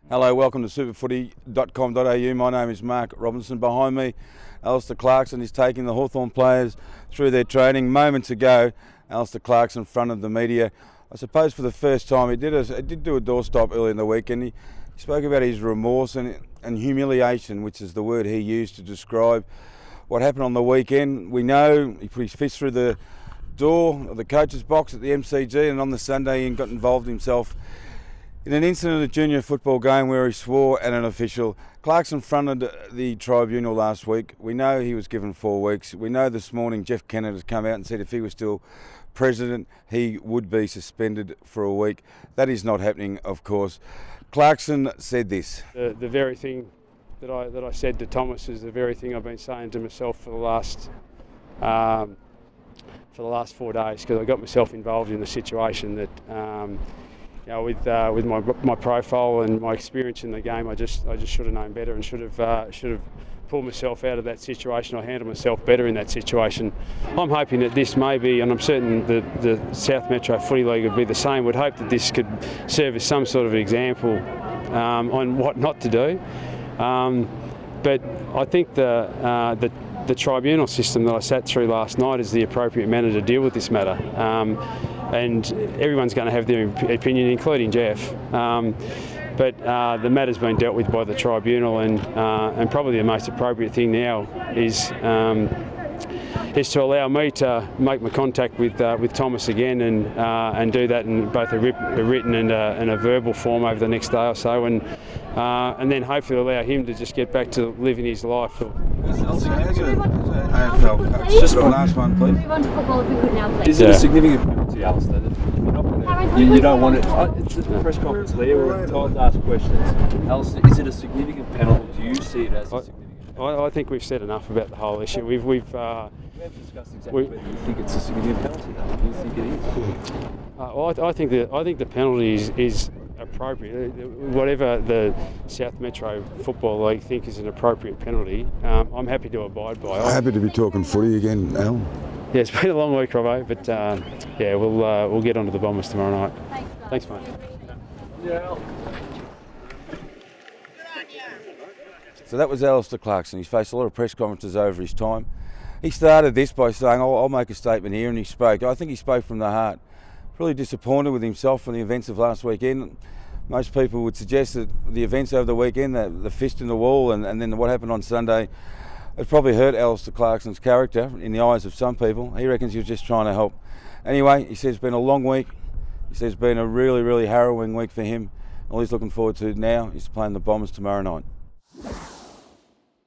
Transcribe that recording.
Hello, welcome to superfooty.com.au. My name is Mark Robinson. Behind me, Alastair Clarkson is taking the Hawthorn players through their training. Moments ago, Alastair Clarkson fronted the media. I suppose for the first time, he did do a doorstop early in the week, and he spoke about his remorse and humiliation, which is the word he used to describe what happened on the weekend. We know he put his fist through the door of the coach's box at the MCG, and on the Sunday he got involved himself in an incident at a junior football game where he swore at an official. Clarkson fronted the tribunal last week. We know he was given 4 weeks. We know this morning Jeff Kennett has come out and said if he was still president, he would be suspended for a week. That is not happening, of course. Clarkson said this. The very thing that I said to Thomas is the very thing I've been saying to myself for the last 4 days, because I got myself involved in a situation that. With my profile and my experience in the game, I just should have known better and should have pulled myself out of that situation. I handled myself better in that situation. I'm hoping that this may be, and I'm certain that the South Metro Footy League would be the same. Would hope that this could serve as some sort of example on what not to do. But I think the tribunal system that I sat through last night is the appropriate manner to deal with this matter. And everyone's going to have their opinion, including Jeff. But the matter's been dealt with by the tribunal, and probably the most appropriate thing now is to allow me to make my contact with Thomas again and do that in both a written and a verbal form over the next day or so, and then hopefully allow him to just get back to living his life. AFL. Just the last one, please. Move on to football if we could now, please. Is it a significant penalty, Alastair? That if you're not gonna, you don't want it. It's a press conference, Leah. We're told to ask questions. Alastair, is it a significant penalty? Do you see it as a significant penalty? I think we've said enough about the whole issue. We haven't discussed exactly whether you think it's a significant penalty. Do you think it is? I think the penalty is appropriate. Whatever the South Metro Football League think is an appropriate penalty, I'm happy to abide by. I'm happy to be talking footy again, Al. Yeah, it's been a long week, Robbo, but yeah, we'll get onto the Bombers tomorrow night. Thanks, mate. Yeah. So that was Alastair Clarkson. He's faced a lot of press conferences over his time. He started this by saying, I'll make a statement here, and he spoke. I think he spoke from the heart. Really disappointed with himself from the events of last weekend. Most people would suggest that the events over the weekend, the fist in the wall and then what happened on Sunday, it probably hurt Alastair Clarkson's character in the eyes of some people. He reckons he was just trying to help. Anyway, he says it's been a long week. He says it's been a really, really harrowing week for him. All he's looking forward to now is playing the Bombers tomorrow night.